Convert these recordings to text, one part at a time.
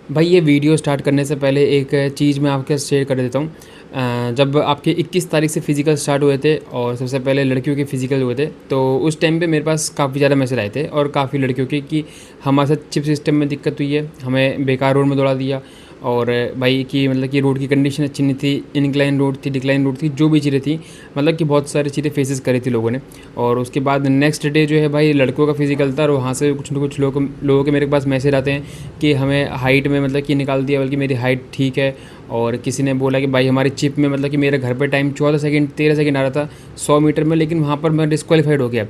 भाई ये video start करने से पहले एक चीज़ मैं आपके साथ शेयर कर देता हूँ। जब आपके 21 तारीख से फ़िज़िकल स्टार्ट हुए थे और सबसे पहले लड़कियों के फ़िज़िकल हुए थे, तो उस टाइम पे मेरे पास काफ़ी ज़्यादा मैसेज आए थे और काफ़ी लड़कियों के कि हमारे साथ चिप सिस्टम में दिक्कत हुई है, हमें बेकार रोड में दौड़ा दिया और भाई कि मतलब कि रोड की कंडीशन अच्छी नहीं थी, इनक्लाइन रोड थी, डिक्लाइन रोड थी, जो भी चीज़ें थी, मतलब कि बहुत सारी चीज़ें फेसेस करी थी लोगों ने। और उसके बाद नेक्स्ट डे जो है भाई लड़कों का फिजिकल था और वहाँ से कुछ ना कुछ लोगों के मेरे पास मैसेज आते हैं कि हमें हाइट में मतलब कि निकाल दिया, बल्कि मेरी हाइट ठीक है। और किसी ने बोला कि भाई हमारी चिप में मतलब कि मेरे घर पे टाइम 14 सेकंड 13 सेकंड आ रहा था 100 मीटर में, लेकिन वहाँ पर मैं डिस्क्वालीफाइड हो गया।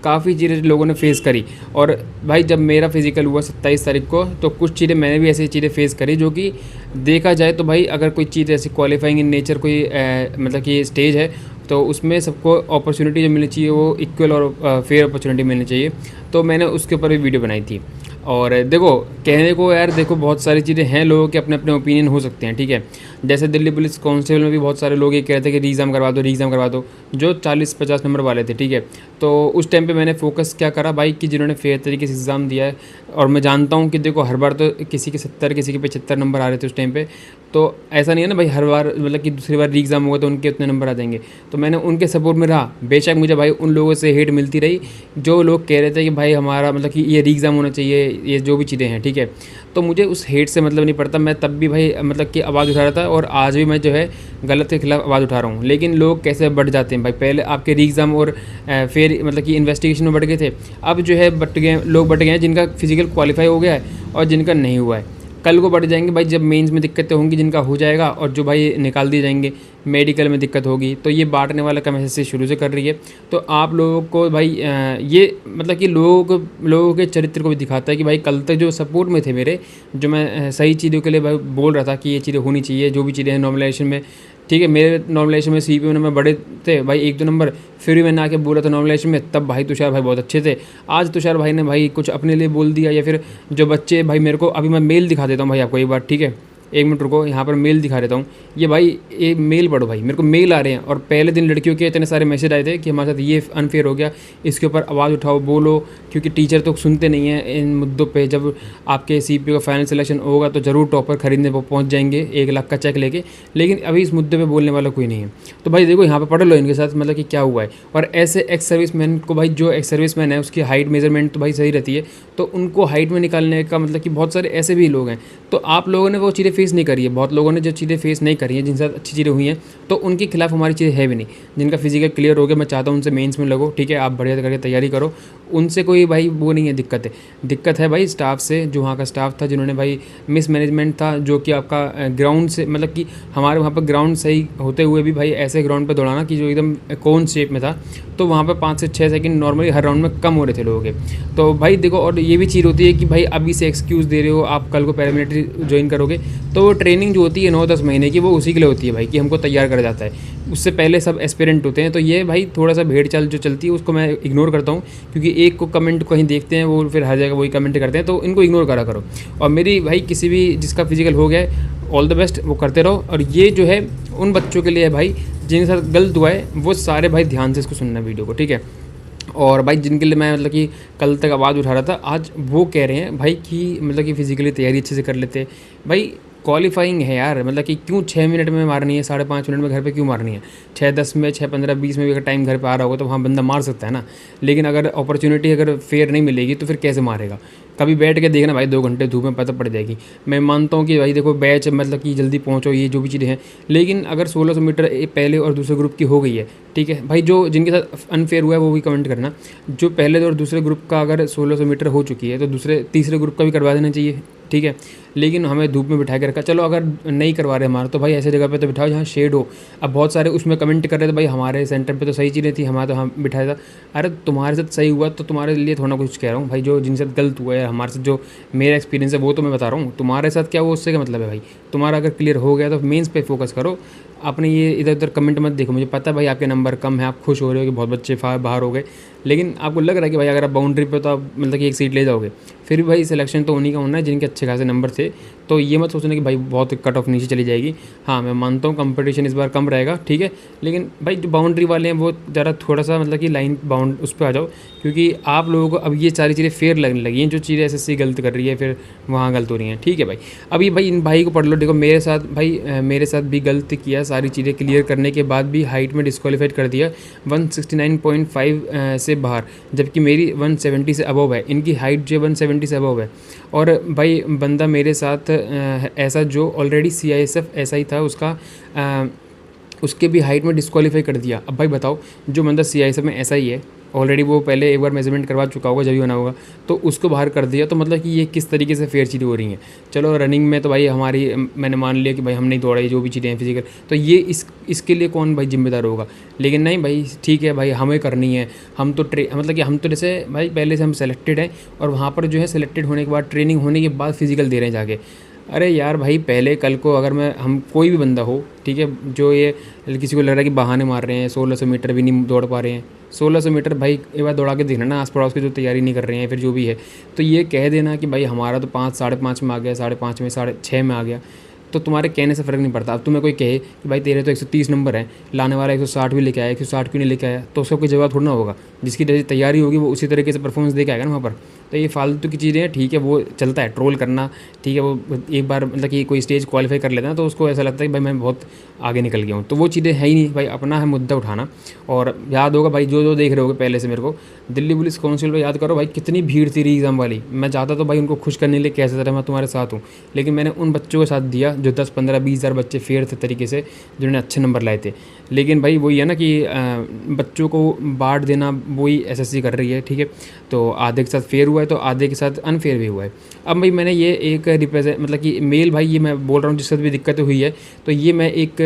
काफ़ी चीज़ें लोगों ने फेस करी। और भाई जब मेरा फिजिकल हुआ 27 तारीख को, तो कुछ चीज़ें मैंने भी ऐसी चीज़ें फेस करी जो कि देखा जाए तो भाई अगर कोई चीज़ ऐसी क्वालिफाइंग इन नेचर कोई मतलब कि स्टेज है, तो उसमें सबको अपॉर्चुनिटी जो मिलनी चाहिए वो इक्वल और फेयर अपॉर्चुनिटी मिलनी चाहिए। तो मैंने उसके ऊपर भी वीडियो बनाई थी। और देखो, कहने को यार देखो बहुत सारी चीज़ें हैं, लोगों के अपने अपने ओपिनियन हो सकते हैं, ठीक है। जैसे दिल्ली पुलिस कांस्टेबल में भी बहुत सारे लोग ये कह रहे थे कि रीएग्ज़ाम करवा दो, रीएग्ज़ाम करवा दो, जो 40-50 नंबर वाले थे, ठीक है। तो उस टाइम पे मैंने फोकस क्या करा भाई कि जिन्होंने फेयर तरीके से एग्ज़ाम दिया है, और मैं जानता हूँ कि देखो हर बार तो किसी के 70 किसी के 75 नंबर आ रहे थे उस टाइम पे, तो ऐसा नहीं है ना भाई हर बार मतलब कि दूसरी बार रीएग्ज़ाम होगा तो उनके उतने नंबर आ जाएंगे। तो मैंने उनके सपोर्ट में रहा, बेशक मुझे भाई उन लोगों से हेट मिलती रही जो लोग कह रहे थे कि भाई हमारा मतलब कि ये रीएग्ज़ाम होना चाहिए, ये जो भी चीज़ें हैं, ठीक है। तो मुझे उस हेट से मतलब नहीं पड़ता, मैं तब भी भाई मतलब कि आवाज़ उठा रहा था और आज भी मैं जो है गलत के खिलाफ आवाज़ उठा रहा हूँ। लेकिन लोग कैसे बढ़ जाते हैं भाई, पहले आपके रीएग्ज़ाम और फिर मतलब कि इन्वेस्टिगेशन में बढ़ गए थे, अब जो है लोग बढ़ गए हैं जिनका फिजिकल क्वालिफाई हो गया है और जिनका नहीं हुआ है। कल को बढ़ जाएंगे भाई जब मेंस में दिक्कतें होंगी जिनका हो जाएगा, और जो भाई निकाल दिए जाएंगे, मेडिकल में दिक्कत होगी। तो ये बांटने वाला काम ऐसे शुरू से कर रही है। तो आप लोगों को भाई ये मतलब कि लोगों के चरित्र को भी दिखाता है कि भाई कल तक जो सपोर्ट में थे मेरे, जो मैं सही चीज़ों के लिए भाई बोल रहा था कि ये चीज़ें होनी चाहिए, जो भी चीज़ें हैं नॉर्मलाइजेशन में, ठीक है। मेरे नॉर्मलाइजेशन में सीपीयू में बड़े थे भाई 1-2 नंबर, फिर भी मैंने आके बोला था नॉर्मलाइजेशन में, तब भाई तुषार भाई बहुत अच्छे थे। आज तुषार भाई ने भाई कुछ अपने लिए बोल दिया, या फिर जो बच्चे भाई मेरे को, अभी मैं मेल दिखा देता हूँ भाई आपको एक बार, ठीक है। 1 मिनट रुको, यहाँ पर मेल दिखा देता हूँ। ये भाई ये मेल पढ़ो भाई, मेरे को मेल आ रहे हैं और पहले दिन लड़कियों के इतने सारे मैसेज आए थे कि हमारे साथ ये अनफेयर हो गया, इसके ऊपर आवाज़ उठाओ, बोलो, क्योंकि टीचर तो सुनते नहीं हैं इन मुद्दों पे। जब आपके सीपीयू का फाइनल सिलेक्शन होगा तो ज़रूर टॉपर खरीदने पर पहुँच जाएंगे 1 लाख का चेक लेके, लेकिन अभी इस मुद्दे पर बोलने वाला कोई नहीं है। तो भाई देखो यहाँ पर पढ़ लो इनके साथ मतलब कि क्या हुआ है। और ऐसे एक्स सर्विसमैन को भाई, जो एक्स सर्विसमैन है उसकी हाइट मेजरमेंट तो भाई सही रहती है, तो उनको हाइट में निकालने का मतलब कि बहुत सारे ऐसे भी लोग हैं। तो आप लोगों ने वो चीज़ें फेस नहीं करी है, बहुत लोगों ने जो चीज़ें फेस नहीं करी हैं, जिनके साथ अच्छी चीज़ें हुई हैं, तो उनके खिलाफ हमारी चीज़ें है भी नहीं। जिनका फिजिकल क्लियर हो गया, मैं चाहता हूँ उनसे मेंस में लगो, ठीक है, आप बढ़िया करके तैयारी करो, उनसे कोई भाई वो नहीं है, दिक्कत है भाई स्टाफ से, जो वहाँ का स्टाफ था, जिन्होंने भाई मिसमैनेजमेंट था, जो कि आपका ग्राउंड से मतलब कि हमारे वहाँ पर ग्राउंड सही होते हुए भी भाई ऐसे ग्राउंड पर दौड़ाना कि जो एकदम कोन शेप में था, तो वहाँ पर 5 से 6 सेकंड नॉर्मली हर राउंड में कम हो रहे थे लोगों के। तो भाई देखो, और ये भी चीज़ होती है कि भाई अभी से एक्सक्यूज़ दे रहे हो, आप कल को पैरामिलिट्री ज्वाइन करोगे, तो वो ट्रेनिंग जो होती है 9-10 महीने की, वो उसी के लिए होती है भाई, कि हमको तैयार करा जाता है। उससे पहले सब एस्पिरेंट होते हैं। तो ये भाई थोड़ा सा भेड़ चाल जो चलती है उसको मैं इग्नोर करता हूँ, क्योंकि एक को कमेंट कहीं देखते हैं वो फिर हर जगह वही कमेंट करते हैं, तो इनको इग्नोर करा करो। और मेरी भाई किसी भी जिसका फिजिकल हो गया है, ऑल द बेस्ट, वो करते रहो। और ये जो है उन बच्चों के लिए है भाई जिनके साथ गलत हुआ है, वो सारे भाई ध्यान से इसको सुनना वीडियो को, ठीक है। और भाई जिनके लिए मैं मतलब कि कल तक आवाज़ उठा रहा था, आज वो कह रहे हैं भाई कि मतलब कि फिजिकली तैयारी अच्छे से कर लेते भाई। क्वालिफाइंग है यार, मतलब कि क्यों 6 मिनट में मारनी है, 5.5 मिनट में घर पे क्यों मारनी है? 6-10 में, 6-15-20 में भी अगर टाइम घर पे आ रहा होगा तो वहाँ बंदा मार सकता है ना। लेकिन अगर अपॉर्चुनिटी अगर फेयर नहीं मिलेगी तो फिर कैसे मारेगा? कभी बैठ के देखना भाई, 2 घंटे धूप में पता पड़ जाएगी। मैं मानता हूँ कि भाई देखो बैच मतलब कि जल्दी पहुँचो, ये जो भी चीज़ें हैं, लेकिन अगर 1600 मीटर पहले और दूसरे ग्रुप की हो गई है, ठीक है भाई, जो जिनके साथ अनफेयर हुआ है वो भी कमेंट करना। जो पहले और दूसरे ग्रुप का अगर 1600 मीटर हो चुकी है, तो दूसरे तीसरे ग्रुप का भी करवा देना चाहिए, ठीक है। लेकिन हमें धूप में बिठा के रखा। चलो अगर नहीं करवा रहे हमारा, तो भाई ऐसे जगह पे तो बिठाओ जहाँ शेड हो। अब बहुत सारे उसमें कमेंट कर रहे थे भाई हमारे सेंटर पे तो सही चीज़ें थी, हमारा तो हम बिठाया था। अरे तुम्हारे साथ सही हुआ तो तुम्हारे लिए थोड़ा कुछ कह रहा हूँ भाई, जो जिनके साथ गलत हुआ है, हमारे साथ जो मेरा एक्सपीरियंस है वो तो मैं बता रहा हूँ। तुम्हारे साथ क्या हुआ उससे क्या मतलब है भाई? तुम्हारा अगर क्लियर हो गया तो मेंस पे फोकस करो। आपने ये इधर-उधर कमेंट मत देखो, मुझे पता है भाई आपके नंबर कम है, आप खुश हो रहे हो कि बहुत बच्चे बाहर हो गए, लेकिन आपको लग रहा है कि भाई अगर आप बाउंड्री पे हो तो आप मतलब कि एक सीट ले जाओगे। फिर भी भाई सिलेक्शन तो उन्हीं का होना है जिनके अच्छे खासे नंबर थे, तो ये मत सोचना कि भाई बहुत कट ऑफ नीचे चली जाएगी। हाँ, मैं मानता हूँ कंपटीशन इस बार कम रहेगा, ठीक है, लेकिन भाई जो बाउंड्री वाले हैं वो ज़रा थोड़ा-सा मतलब कि लाइन बाउंड उस पे आ जाओ, क्योंकि आप लोगों को अब ये सारी चीज़ें फेयर लगने लगी हैं, जो चीज़ें एसएससी गलत कर रही है फिर वहाँ गलत हो रही हैं, ठीक है भाई। अभी भाई इन भाई को पढ़ लो, देखो मेरे साथ भाई मेरे साथ भी गलत किया, सारी चीज़ें क्लियर करने के बाद भी हाइट में डिस्क्वालीफाइड कर दिया 169.5 से बाहर, जबकि मेरी 170 से अबव है, इनकी हाइट जो 170 से अबव है। और भाई बंदा मेरे साथ ऐसा जो ऑलरेडी सीआईएसएफ ऐसा ही था उसका, उसके भी हाइट में डिस्क्वालीफाई कर दिया। अब भाई बताओ, जो बंदा सीआईएसएफ में ऐसा ही है, ऑलरेडी वो पहले एक बार मेजरमेंट करवा चुका होगा जब भी बना होगा, तो उसको बाहर कर दिया, तो मतलब कि ये किस तरीके से फेयर चीज़ें हो रही हैं। चलो रनिंग में तो भाई हमारी मैंने मान लिया कि भाई हम नहीं दौड़ाई, जो भी चीज़ें हैं फिजिकल, तो ये इसके लिए कौन भाई जिम्मेदार होगा। लेकिन नहीं भाई, ठीक है भाई, हमें करनी है, हम तो मतलब कि हम तो जैसे भाई पहले से हम सेलेक्टेड हैं, और वहाँ पर जो है सेलेक्टेड होने के बाद ट्रेनिंग होने के बाद फिजिकल दे रहे हैं जाके। अरे यार भाई, पहले कल को अगर हम कोई भी बंदा हो, ठीक है, जो ये किसी को लग रहा है कि बहाने मार रहे हैं, 1600 मीटर भी नहीं दौड़ पा रहे हैं, 1600 मीटर भाई एक बार दौड़ा के देखना ना आस पड़ोस के जो तैयारी नहीं कर रहे हैं, फिर जो भी है, तो ये कह देना कि भाई हमारा तो 5 साढ़े 5 में आ गया, 5.5 में 6.5 में आ गया, तो तुम्हारे कहने से फ़र्क नहीं पड़ता। अब तुम्हें कोई कहे कि भाई तेरे तो 130 नंबर है, लाने वाला 160 भी लेके आया, 160 क्यों नहीं लेके आया, तो उसका कोई जवाब थोड़ा ना होगा। जिसकी जैसी तैयारी होगी वो उसी तरीके से परफॉर्मेंस दे के आएगा ना वहाँ पर। तो ये फालतू की चीज़ें हैं, ठीक है, वो चलता है ट्रोल करना, ठीक है, वो एक बार मतलब कि कोई स्टेज क्वालिफाई कर लेता है तो उसको ऐसा लगता है कि भाई मैं बहुत आगे निकल गया हूँ, तो वो चीज़ें है ही नहीं भाई। अपना है मुद्दा उठाना। और याद होगा भाई, जो देख रहे होगे पहले से मेरे को, दिल्ली पुलिस काउंसिल पर याद करो भाई कितनी भीड़ थी री एग्ज़ाम वाली। मैं चाहता तो भाई उनको खुश करने के लिए कैसे तरह मैं तुम्हारे साथ हूँ, लेकिन मैंने उन बच्चों के साथ दिया जो 10 15 20 हज़ार बच्चे फेयर थे तरीके से, जिन्होंने अच्छे नंबर लाए थे। लेकिन भाई वही है ना कि बच्चों को बांट देना, वही एसएससी कर रही है, ठीक है, तो आधे के साथ फेयर हुआ है तो आधे के साथ अनफेयर भी हुआ है। अब भाई मैंने ये एक रिप्रेजेंट मतलब कि मेल भाई, ये मैं बोल रहा हूँ जिससे भी दिक्कत हुई है, तो ये मैं एक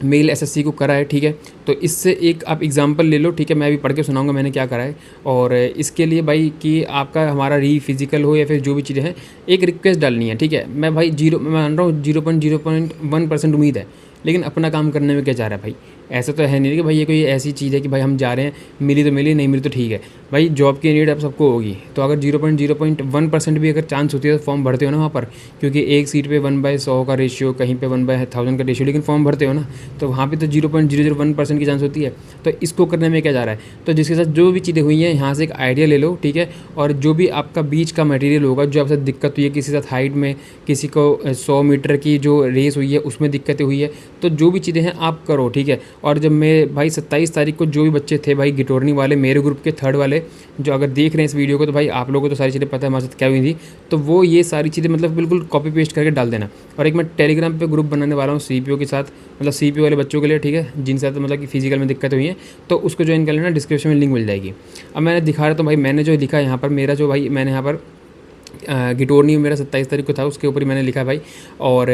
मेल एसएससी को करा है, ठीक है, तो इससे एक आप एग्जांपल ले लो, ठीक है, मैं अभी पढ़ के सुनाऊंगा मैंने क्या करा है। और इसके लिए भाई कि आपका हमारा फिजिकल हो या फिर जो भी चीज़ें हैं, एक रिक्वेस्ट डालनी है, ठीक है। मैं भाई मैं मान रहा हूँ 0.01% उम्मीद है, लेकिन अपना काम करने में क्या जा रहा है भाई। ऐसा तो है नहीं कि भाई ये कोई ऐसी चीज़ है कि भाई हम जा रहे हैं, मिली तो मिली, नहीं मिली तो ठीक है। भाई जॉब की नीड अब सबको होगी, तो अगर 0.01% भी अगर चांस होती है तो फॉर्म भरते हो ना वहाँ पर, क्योंकि एक सीट पे 1/100 का रेशियो, कहीं पे 1/1000 का रेशियो, लेकिन फॉर्म भरते हो ना, तो वहाँ पे तो 0.001% की चांस होती है। तो इसको करने में क्या जा रहा है, तो जिसके साथ जो भी चीज़ें हुई हैं यहाँ से एक आइडिया ले लो, ठीक है। और जो भी आपका बीच का मटेरियल होगा, जो आपसे दिक्कत हुई है, किसी साथ हाइट में, किसी को 100 मीटर की जो रेस हुई है उसमें दिक्कतें हुई है, तो जो भी चीज़ें हैं आप करो, ठीक है। और जब मैं भाई 27 तारीख को जो भी बच्चे थे भाई गिटोरनी वाले, मेरे ग्रुप के थर्ड वाले, जो अगर देख रहे हैं इस वीडियो को, तो भाई आप लोगों को तो सारी चीज़ें पता है हमारे साथ क्या हुई थी, तो वो ये सारी चीज़ें मतलब बिल्कुल कॉपी पेस्ट करके डाल देना। और एक मैं टेलीग्राम पे ग्रुप बनाने वाला हूँ सीपीओ के साथ, मतलब सीपीओ वाले बच्चों के लिए, ठीक है, जिनके साथ मतलब कि फिजिकल में दिक्कत हुई है, तो उसको ज्वाइन कर लेना, डिस्क्रिप्शन में लिंक मिल जाएगी। अब मैंने दिखा रहा था भाई, मैंने जो लिखा यहाँ पर, मेरा जो भाई मैंने यहाँ पर गिटोरनी मेरा 27 तारीख को था, उसके ऊपर ही मैंने लिखा भाई। और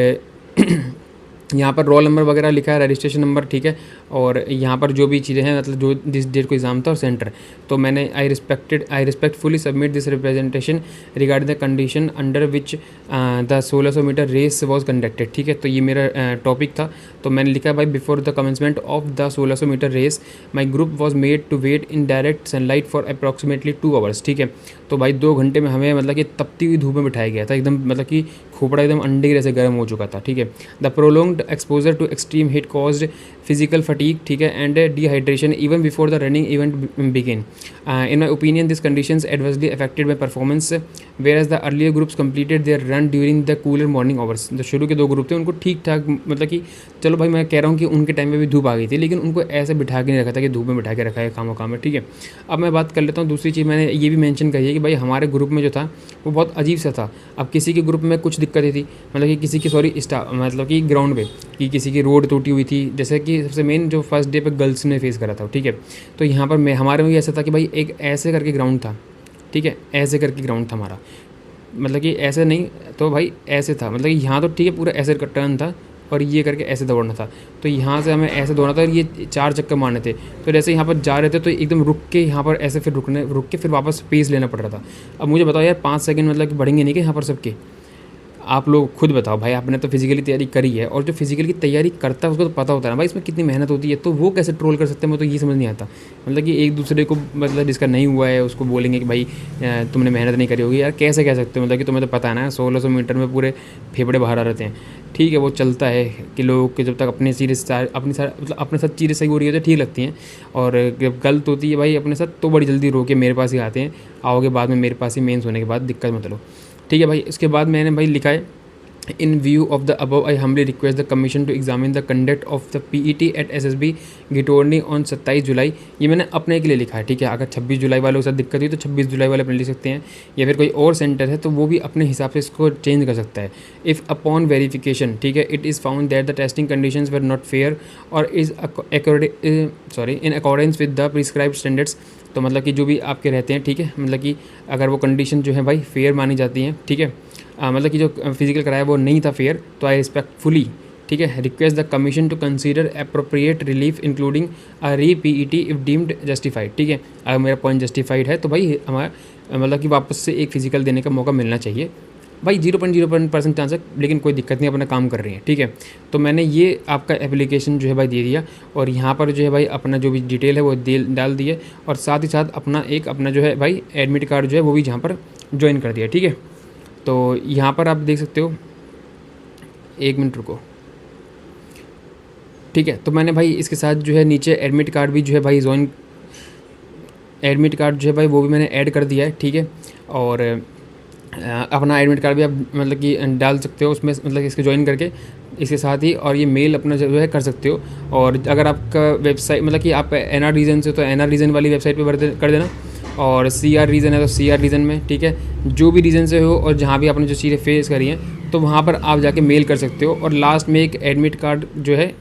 यहाँ पर रोल नंबर वगैरह लिखा है, रजिस्ट्रेशन नंबर, ठीक है। और यहाँ पर जो भी चीज़ें हैं, मतलब जो जिस डेट को एग्ज़ाम था और सेंटर, तो मैंने I respectfully submit this representation regarding the condition under which the 1600 metre race was conducted, ठीक है। तो ये मेरा टॉपिक था, तो मैंने लिखा भाई, before the commencement of the 1600 metre race my group was made to wait in direct sunlight for approximately 2 hours, ठीक है। तो भाई 2 घंटे में हमें मतलब कि तपती हुई धूप में बिठाया गया था, एकदम मतलब कि खोपड़ा एकदम अंडे जैसे गर्म हो चुका था, ठीक है। The prolonged exposure to extreme heat caused physical fatigue, ठीक है, and dehydration even before the running event begin. In my opinion this conditions adversely affected my performance, whereas the earlier groups completed their run during the cooler morning hours. जो शुरू के 2 group थे उनको ठीक ठाक, मतलब कि चलो भाई मैं कह रहा हूँ कि उनके टाइम में भी धूप आ गई थी, लेकिन उनको ऐसे बिठा के नहीं रखा था कि धूप में बिठा के रखा है काम में, ठीक है। अब मैं बात कर लेता हूँ दूसरी चीज़, मैंने ये भी मेंशन करी है कि भाई हमारे ग्रुप में जो था वो बहुत अजीब सा था। अब किसी के ग्रुप में कुछ दिक्कतें थी, मतलब कि किसी की मतलब कि ग्राउंड पे कि किसी की रोड टूटी हुई थी, जैसे कि सबसे मेन जो फर्स्ट डे पे गर्ल्स ने फेस करा था, ठीक है। तो यहाँ पर हमारे में भी ऐसा था कि भाई एक ऐसे करके ग्राउंड था, ठीक है, ऐसे करके ग्राउंड था हमारा, मतलब कि ऐसे नहीं तो भाई ऐसे था, मतलब कि यहाँ तो ठीक है पूरा ऐसे टर्न था और ये करके ऐसे दौड़ना था। तो यहाँ से हमें ऐसे दौड़ना था और ये 4 चक्कर मारने थे। तो जैसे यहाँ पर जा रहे थे तो एकदम रुक के यहाँ पर ऐसे फिर रुक के फिर वापस स्पेस लेना पड़ रहा था। अब मुझे बताओ यार 5 सेकंड मतलब कि बढ़ेंगे नहीं कि यहाँ पर सबके। आप लोग खुद बताओ भाई, आपने तो फिज़िकली तैयारी करी है, और जो फिज़िकल की तैयारी करता है उसको तो पता होता है ना भाई इसमें कितनी मेहनत होती है, तो वो कैसे ट्रोल कर सकते हैं, मुझे तो ये समझ नहीं आता। मतलब कि एक दूसरे को, मतलब जिसका नहीं हुआ है उसको बोलेंगे कि भाई तुमने मेहनत नहीं करी होगी। यार कैसे कह सकते हो, मतलब कि तुम्हें तो पता है ना 1600 मीटर में पूरे फेफड़े बाहर आ रहते हैं। ठीक है वो चलता है कि लोग के जब तक अपने मतलब अपने साथ चीज़ें सही हो रही होती है ठीक लगती हैं, और जब गलत होती है भाई अपने साथ तो बड़ी जल्दी रो के मेरे पास ही आते हैं, आओगे बाद में मेरे पास ही मेंस होने के बाद, दिक्कत मत लो। ठीक है भाई, इसके बाद मैंने भाई लिखा है, in view of the above I humbly request the commission to examine the conduct of the PET at SSB Gitorni on 27 July. ये मैंने अपने के लिए लिखा है। ठीक है, अगर 26 जुलाई वालों के साथ दिक्कत हुई तो 26 जुलाई वाले अपने लिख सकते हैं, या फिर कोई और सेंटर है तो वो भी अपने हिसाब से इसको चेंज कर सकता है। इफ़ अपॉन वेरिफिकेशन, ठीक है, it is found that the testing conditions were not fair और is in accordance with the prescribed standards. तो मतलब कि जो भी आपके रहते हैं, ठीक है, मतलब कि अगर वो कंडीशन जो है भाई फेयर मानी जाती हैं, ठीक है, मतलब कि जो फिजिकल कराया वो नहीं था फेयर, तो आई रिस्पेक्टफुली, ठीक है, request the commission to consider appropriate relief including a re PET if deemed justified. ठीक है, अगर मेरा पॉइंट जस्टिफाइड है तो भाई हमारा मतलब कि वापस से एक फिजिकल देने का मौका मिलना चाहिए। भाई 0.01% चांस है, लेकिन कोई दिक्कत नहीं, अपना काम कर रही है। ठीक है, तो मैंने ये आपका एप्लीकेशन जो है भाई दे दिया, और यहाँ पर जो है भाई अपना जो भी डिटेल है वो डाल दिए, और साथ ही साथ अपना जो है भाई एडमिट कार्ड जो है वो भी यहाँ पर ज्वाइन कर दिया। ठीक है, तो यहाँ पर आप देख सकते हो, 1 मिनट रुको। ठीक है, तो मैंने भाई इसके साथ जो है नीचे एडमिट कार्ड भी जो है भाई एडमिट कार्ड जो है भाई वो भी मैंने ऐड कर दिया है। ठीक है, और अपना एडमिट कार्ड भी आप मतलब कि डाल सकते हो उसमें, मतलब इसके ज्वाइन करके इसके साथ ही, और ये मेल अपना जो है कर सकते हो। और अगर आपका वेबसाइट मतलब कि आप एनआर रीजन से, तो एनआर रीजन वाली वेबसाइट पे कर देना, और सीआर रीजन है तो सीआर रीजन में। ठीक है, जो भी रीजन से हो और जहाँ भी आपने जो चीज़ें फेस करी हैं तो वहाँ पर आप जाके मेल कर सकते हो। और लास्ट में एक एडमिट कार्ड जो है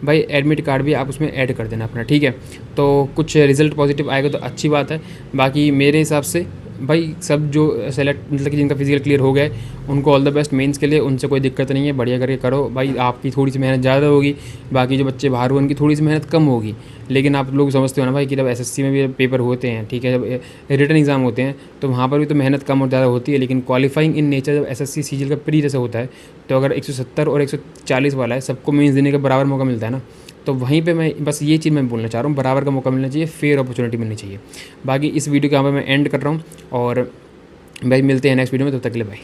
भाई, एडमिट कार्ड भी आप उसमें ऐड कर देना अपना। ठीक है, तो कुछ रिज़ल्ट पॉजिटिव आएगा तो अच्छी बात है। बाकी मेरे हिसाब से भाई सब जो सेलेक्ट मतलब कि जिनका फिजिकल क्लियर हो गया है उनको ऑल द बेस्ट मेंस के लिए, उनसे कोई दिक्कत नहीं है, बढ़िया करके करो भाई। आपकी थोड़ी सी मेहनत ज़्यादा होगी, बाकी जो बच्चे बाहर हुए उनकी थोड़ी सी मेहनत कम होगी, लेकिन आप लोग समझते हो ना भाई कि जब एसएससी में भी पेपर होते हैं, ठीक है, जब रिटन एग्ज़ाम होते हैं तो वहाँ पर भी तो मेहनत कम और ज़्यादा होती है, लेकिन क्वालिफाइंग इन नेचर जब एसएससी सीजीएल का प्री जैसा होता है, तो अगर 170 और 140 वाला है, सबको मेंस देने का बराबर मौका मिलता है ना, तो वहीं पे मैं बस ये चीज़ मैं बोलना चाह रहा हूँ, बराबर का मौका मिलना चाहिए, फेयर अपॉर्चुनिटी मिलनी चाहिए। बाकी इस वीडियो को यहाँ पर मैं एंड कर रहा हूँ, और भाई मिलते हैं नेक्स्ट वीडियो में, तब तक के लिए भाई।